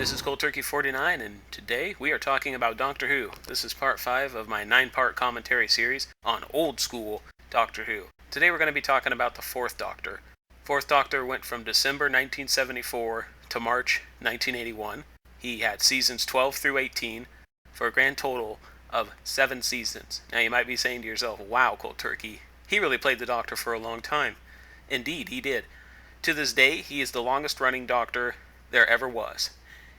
this is Cold Turkey 49, and today we are talking about Doctor Who. This is part 5 of my 9-part commentary series on old school Doctor Who. Today we're going to be talking about the Fourth Doctor. Fourth Doctor went from December 1974 to March 1981. He had seasons 12 through 18 for a grand total of 7 seasons. Now you might be saying to yourself, wow, Cold Turkey, he really played the Doctor for a long time. Indeed, he did. To this day, he is the longest running Doctor there ever was.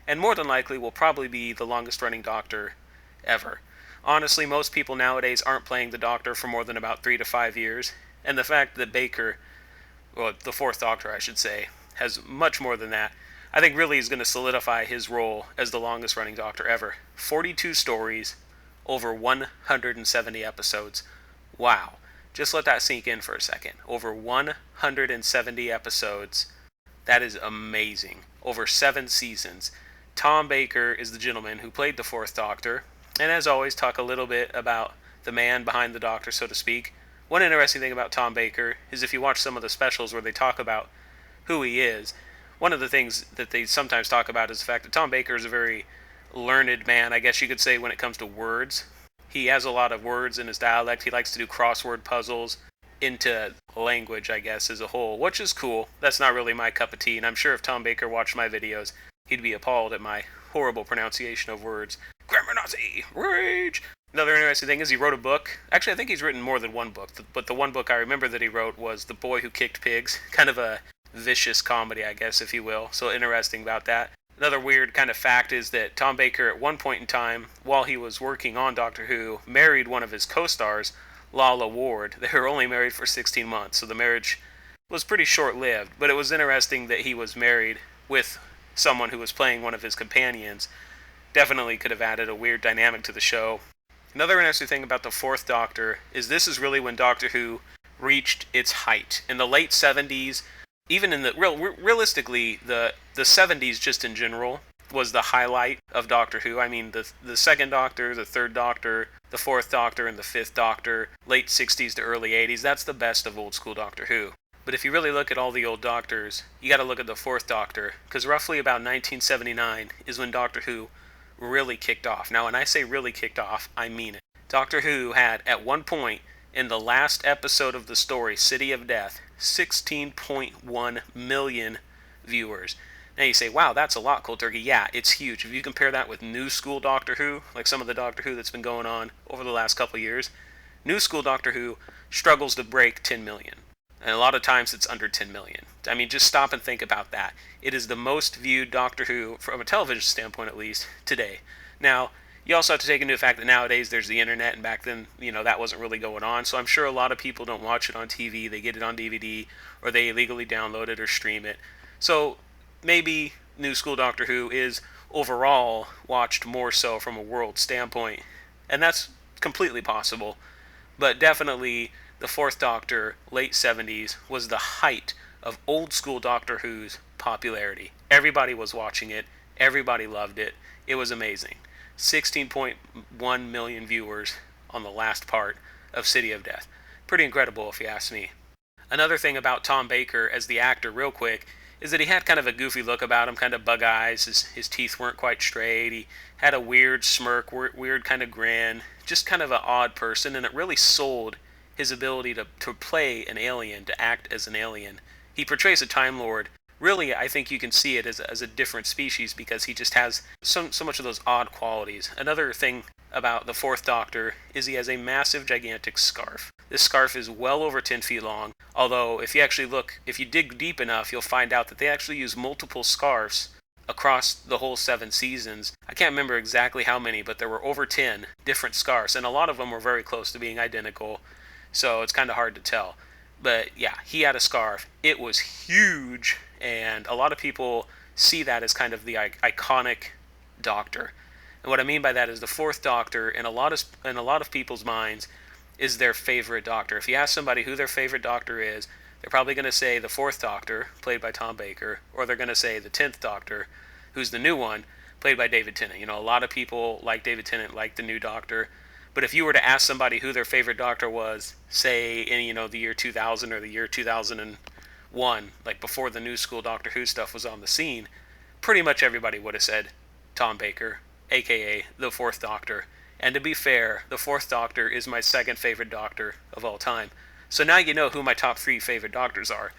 And more than likely will probably be the longest running Doctor ever. Honestly, most people nowadays aren't playing the Doctor for more than about 3 to 5 years, and the fact that Baker, well, the Fourth Doctor I should say, has much more than that, I think really is going to solidify his role as the longest running Doctor ever. 42 stories, over 170 episodes. Wow. Just let that sink in for a second. Over 170 episodes. That is amazing. Over 7 seasons. Tom Baker is the gentleman who played the Fourth Doctor, and as always, talk a little bit about the man behind the Doctor, so to speak. One interesting thing about Tom Baker is if you watch some of the specials where they talk about who he is, one of the things that they sometimes talk about is the fact that Tom Baker is a very learned man, I guess you could say, when it comes to words. He has a lot of words in his dialect. He likes to do crossword puzzles into language, I guess, as a whole, which is cool. That's not really my cup of tea, and I'm sure if Tom Baker watched my videos, he'd be appalled at my horrible pronunciation of words. Grammar Nazi! Rage! Another interesting thing is he wrote a book. Actually, I think he's written more than one book, but the one book I remember that he wrote was The Boy Who Kicked Pigs. Kind of a vicious comedy, I guess, if you will. So interesting about that. Another weird kind of fact is that Tom Baker, at one point in time, while he was working on Doctor Who, married one of his co-stars, Lalla Ward. They were only married for 16 months, so the marriage was pretty short-lived. But it was interesting that he was married with someone who was playing one of his companions. Definitely could have added a weird dynamic to the show. Another interesting thing about the Fourth Doctor is this is really when Doctor Who reached its height. In the late 70s, even in the realistically, the 70s just in general was the highlight of Doctor Who. I mean, the Second Doctor, the Third Doctor, the Fourth Doctor, and the Fifth Doctor, late 60s to early 80s, that's the best of old school Doctor Who. But if you really look at all the old Doctors, you gotta look at the Fourth Doctor, because roughly about 1979 is when Doctor Who really kicked off. Now, when I say really kicked off, I mean it. Doctor Who had, at one point, in the last episode of the story, City of Death, 16.1 million viewers. Now you say, wow, that's a lot, Cold Turkey. Yeah, it's huge. If you compare that with new school Doctor Who, like some of the Doctor Who that's been going on over the last couple of years, new school Doctor Who struggles to break 10 million. And a lot of times it's under 10 million. I mean, just stop and think about that. It is the most viewed Doctor Who, from a television standpoint at least, today. Now, you also have to take into the fact that nowadays there's the internet, and back then, that wasn't really going on. So I'm sure a lot of people don't watch it on TV. They get it on DVD, or they illegally download it or stream it. So maybe new school Doctor Who is overall watched more so from a world standpoint. And that's completely possible. But definitely the Fourth Doctor, late 70s, was the height of old school Doctor Who's popularity. Everybody was watching it. Everybody loved it. It was amazing. 16.1 million viewers on the last part of City of Death. Pretty incredible if you ask me. Another thing about Tom Baker as the actor, real quick, is that he had kind of a goofy look about him, kind of bug eyes. His teeth weren't quite straight. He had a weird smirk, weird kind of grin. Just kind of an odd person, and it really sold his ability to play an alien, to act as an alien. He portrays a Time Lord. Really, I think you can see it as a different species because he just has so much of those odd qualities. Another thing about the Fourth Doctor is he has a massive, gigantic scarf. This scarf is well over 10 feet long, although if you dig deep enough, you'll find out that they actually use multiple scarves across the whole 7 seasons. I can't remember exactly how many, but there were over 10 different scarves, and a lot of them were very close to being identical, so it's kind of hard to tell. But yeah, he had a scarf. It was huge, and a lot of people see that as kind of the iconic Doctor. And what I mean by that is the Fourth Doctor, in a lot of people's minds, is their favorite Doctor. If you ask somebody who their favorite Doctor is, they're probably going to say the Fourth Doctor, played by Tom Baker, or they're going to say the 10th Doctor, who's the new one, played by David Tennant. A lot of people like David Tennant, like the new Doctor. But if you were to ask somebody who their favorite Doctor was, say in the year 2000 or the year 2001, like before the new school Doctor Who stuff was on the scene, pretty much everybody would have said Tom Baker, aka the Fourth Doctor. And to be fair, the Fourth Doctor is my second favorite Doctor of all time. So now you know who my top 3 favorite Doctors are.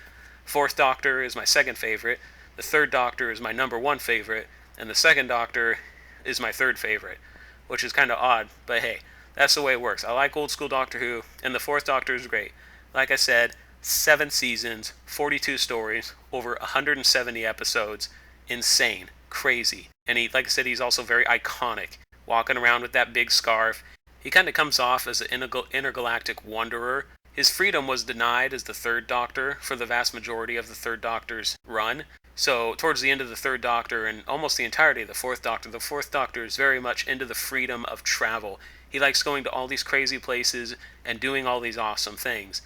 Fourth Doctor is my second favorite, the Third Doctor is my number 1 favorite, and the Second Doctor is my 3rd favorite, which is kind of odd, but hey, that's the way it works. I like old school Doctor Who, and the Fourth Doctor is great. Like I said, 7 seasons, 42 stories, over 170 episodes. Insane. Crazy. And like I said, he's also very iconic. Walking around with that big scarf. He kind of comes off as an intergalactic wanderer. His freedom was denied as the Third Doctor for the vast majority of the Third Doctor's run. So, towards the end of the Third Doctor and almost the entirety of the Fourth Doctor is very much into the freedom of travel. He likes going to all these crazy places and doing all these awesome things.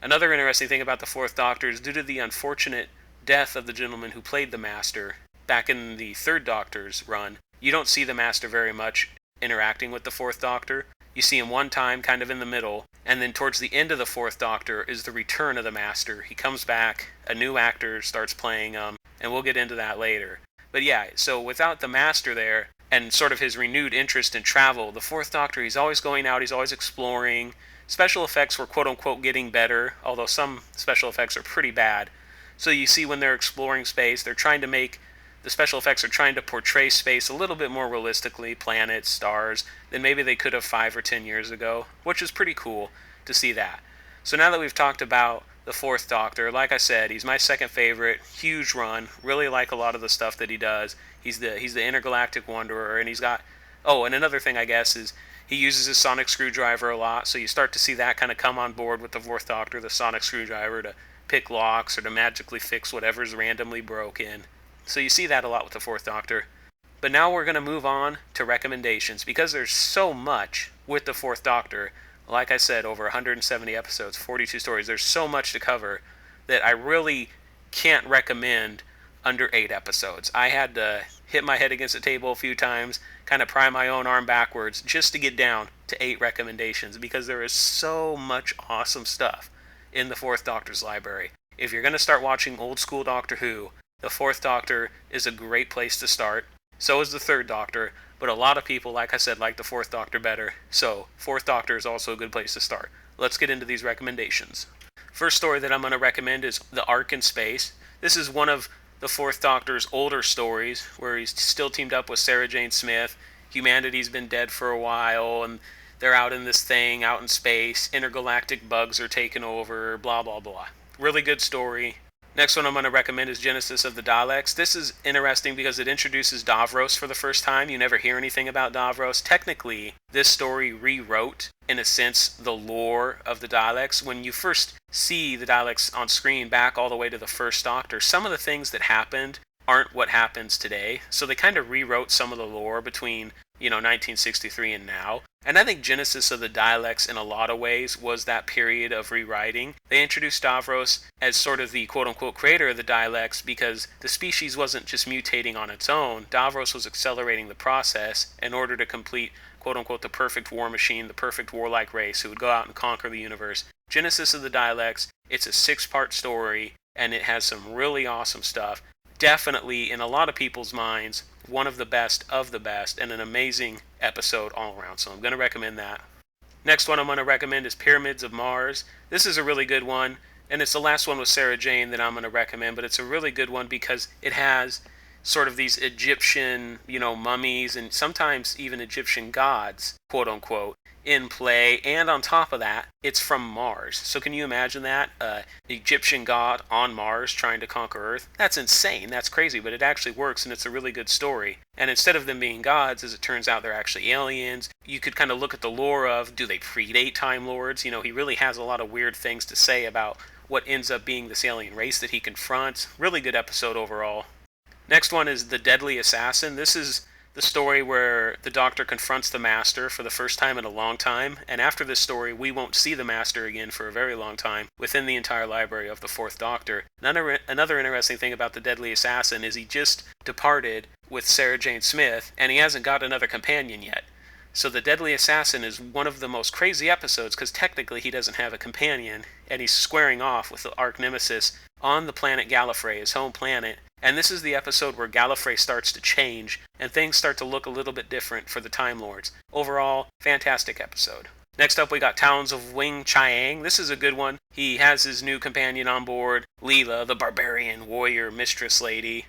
Another interesting thing about the Fourth Doctor is due to the unfortunate death of the gentleman who played the Master back in the Third Doctor's run, you don't see the Master very much interacting with the Fourth Doctor. You see him one time, kind of in the middle, and then towards the end of the Fourth Doctor is the return of the Master. He comes back, a new actor starts playing him, and we'll get into that later. But yeah, so without the Master there, and sort of his renewed interest in travel, the Fourth Doctor, he's always going out, he's always exploring. Special effects were quote-unquote getting better, although some special effects are pretty bad. So you see when they're exploring space, the special effects are trying to portray space a little bit more realistically, planets, stars, than maybe they could have 5 or 10 years ago, which is pretty cool to see that. So now that we've talked about the Fourth Doctor, like I said, he's my second favorite, huge run, really like a lot of the stuff that he does. He's the intergalactic wanderer, and he's got... Oh, and another thing, I guess, is he uses his sonic screwdriver a lot, so you start to see that kind of come on board with the Fourth Doctor, the sonic screwdriver, to pick locks or to magically fix whatever's randomly broken. So you see that a lot with the Fourth Doctor. But now we're going to move on to recommendations, because there's so much with the Fourth Doctor. Like I said, over 170 episodes, 42 stories, there's so much to cover that I really can't recommend under 8 episodes. I had to hit my head against the table a few times, kind of pry my own arm backwards just to get down to 8 recommendations, because there is so much awesome stuff in the Fourth Doctor's library. If you're going to start watching old school Doctor Who, the Fourth Doctor is a great place to start. So is the Third Doctor, but a lot of people, like I said, like the Fourth Doctor better. So, Fourth Doctor is also a good place to start. Let's get into these recommendations. First story that I'm going to recommend is The Ark in Space. This is one of the Fourth Doctor's older stories, where he's still teamed up with Sarah Jane Smith. Humanity's been dead for a while, and they're out in this thing, out in space. Intergalactic bugs are taking over, blah, blah, blah. Really good story. Next one I'm going to recommend is Genesis of the Daleks. This is interesting because it introduces Davros for the first time. You never hear anything about Davros. Technically, this story rewrote, in a sense, the lore of the Daleks. When you first see the Daleks on screen back all the way to the First Doctor, some of the things that happened aren't what happens today. So they kind of rewrote some of the lore between 1963 and now. And I think Genesis of the Daleks, in a lot of ways, was that period of rewriting. They introduced Davros as sort of the quote-unquote creator of the Daleks because the species wasn't just mutating on its own. Davros was accelerating the process in order to complete, quote-unquote, the perfect war machine, the perfect warlike race who would go out and conquer the universe. Genesis of the Daleks, it's a 6-part story, and it has some really awesome stuff. Definitely, in a lot of people's minds, one of the best, and an amazing episode all around, so I'm going to recommend that. Next one I'm going to recommend is Pyramids of Mars. This is a really good one, and it's the last one with Sarah Jane that I'm going to recommend, but it's a really good one because it has sort of these Egyptian, mummies, and sometimes even Egyptian gods, quote-unquote, in play, and on top of that, it's from Mars. So can you imagine that? An Egyptian god on Mars trying to conquer Earth? That's insane, that's crazy, but it actually works, and it's a really good story. And instead of them being gods, as it turns out, they're actually aliens. You could kind of look at the lore of, do they predate Time Lords? He really has a lot of weird things to say about what ends up being this alien race that he confronts. Really good episode overall. Next one is The Deadly Assassin. This is the story where the Doctor confronts the Master for the first time in a long time, and after this story, we won't see the Master again for a very long time within the entire library of the Fourth Doctor. Another interesting thing about The Deadly Assassin is he just departed with Sarah Jane Smith, and he hasn't got another companion yet. So The Deadly Assassin is one of the most crazy episodes, because technically he doesn't have a companion, and he's squaring off with the Arch Nemesis on the planet Gallifrey, his home planet, And this is the episode where Gallifrey starts to change, and things start to look a little bit different for the Time Lords. Overall, fantastic episode. Next up, we got Towns of Wing Chiang. This is a good one. He has his new companion on board, Leela, the barbarian warrior mistress lady.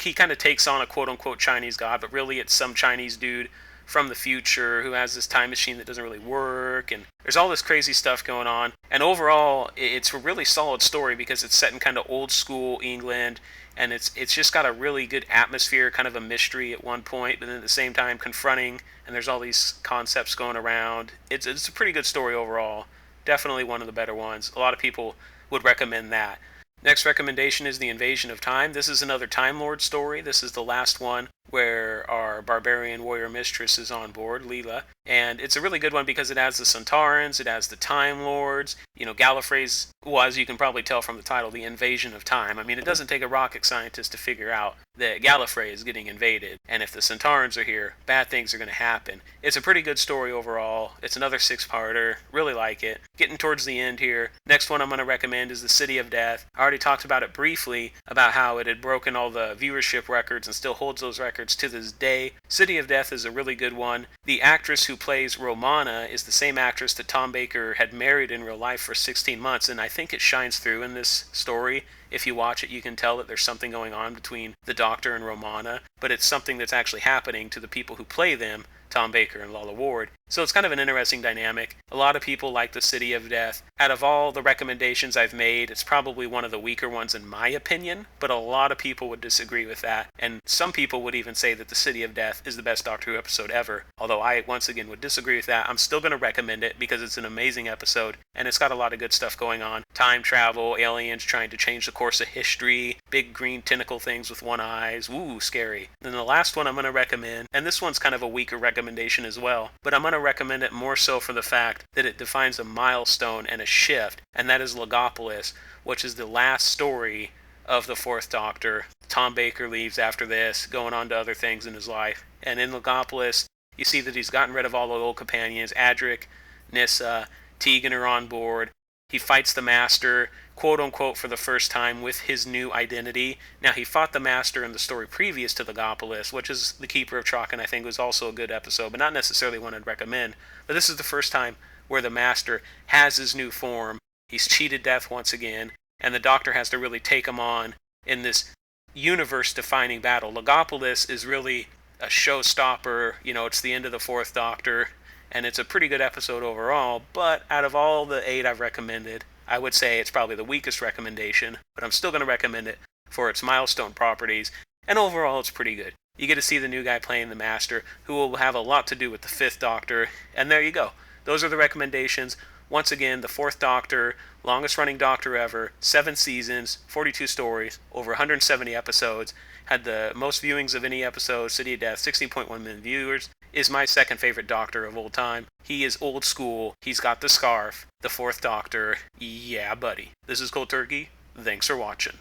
He kind of takes on a quote-unquote Chinese god, but really it's some Chinese dude from the future who has this time machine that doesn't really work, and there's all this crazy stuff going on. And overall, it's a really solid story because it's set in kind of old school England, and it's just got a really good atmosphere, kind of a mystery at one point, but then at the same time confronting, and there's all these concepts going around. It's a pretty good story overall. Definitely one of the better ones. A lot of people would recommend that. Next recommendation is The Invasion of Time. This is another Time Lord story. This is the last one where our barbarian warrior mistress is on board, Leela. And it's a really good one because it has the Centaurans, it has the Time Lords, Gallifrey's, well, as you can probably tell from the title, The Invasion of Time. I mean, it doesn't take a rocket scientist to figure out that Gallifrey is getting invaded, and if the Centaurans are here, bad things are going to happen. It's a pretty good story overall. It's another 6-parter. Really like it. Getting towards the end here. Next one I'm going to recommend is The City of Death. I already talked about it briefly, about how it had broken all the viewership records and still holds those records to this day. City of Death is a really good one. The actress who plays Romana is the same actress that Tom Baker had married in real life for 16 months, and I think it shines through in this story. If you watch it, you can tell that there's something going on between the Doctor and Romana, but it's something that's actually happening to the people who play them, Tom Baker and Lalla Ward. So it's kind of an interesting dynamic. A lot of people like The City of Death. Out of all the recommendations I've made, it's probably one of the weaker ones in my opinion, but a lot of people would disagree with that, and some people would even say that The City of Death is the best Doctor Who episode ever. Although I, once again, would disagree with that, I'm still going to recommend it because it's an amazing episode, and it's got a lot of good stuff going on. Time travel, aliens trying to change the course of history, big green tentacle things with one eyes, ooh, scary. And the last one I'm going to recommend, and this one's kind of a weaker recommendation as well, but I'm going to recommend it more so for the fact that it defines a milestone and a shift, and that is Logopolis, which is the last story of the Fourth Doctor. Tom Baker leaves after this, going on to other things in his life, and in Logopolis, you see that he's gotten rid of all the old companions. Adric, Nyssa, Tegan are on board. He fights the Master, quote-unquote, for the first time with his new identity. Now, he fought the Master in the story previous to Logopolis, which is The Keeper of Traken. I think was also a good episode, but not necessarily one I'd recommend. But this is the first time where the Master has his new form. He's cheated death once again, and the Doctor has to really take him on in this universe-defining battle. Logopolis is really a showstopper. It's the end of the Fourth Doctor, and it's a pretty good episode overall, but out of all the 8 I've recommended, I would say it's probably the weakest recommendation, but I'm still going to recommend it for its milestone properties, and overall it's pretty good. You get to see the new guy playing the Master, who will have a lot to do with the Fifth Doctor, and there you go. Those are the recommendations. Once again, the Fourth Doctor, longest running Doctor ever, 7 seasons, 42 stories, over 170 episodes, had the most viewings of any episode, City of Death, 16.1 million viewers, is my second favorite Doctor of all time. He is old school, he's got the scarf, the Fourth Doctor, yeah buddy. This is Cold Turkey, thanks for watching.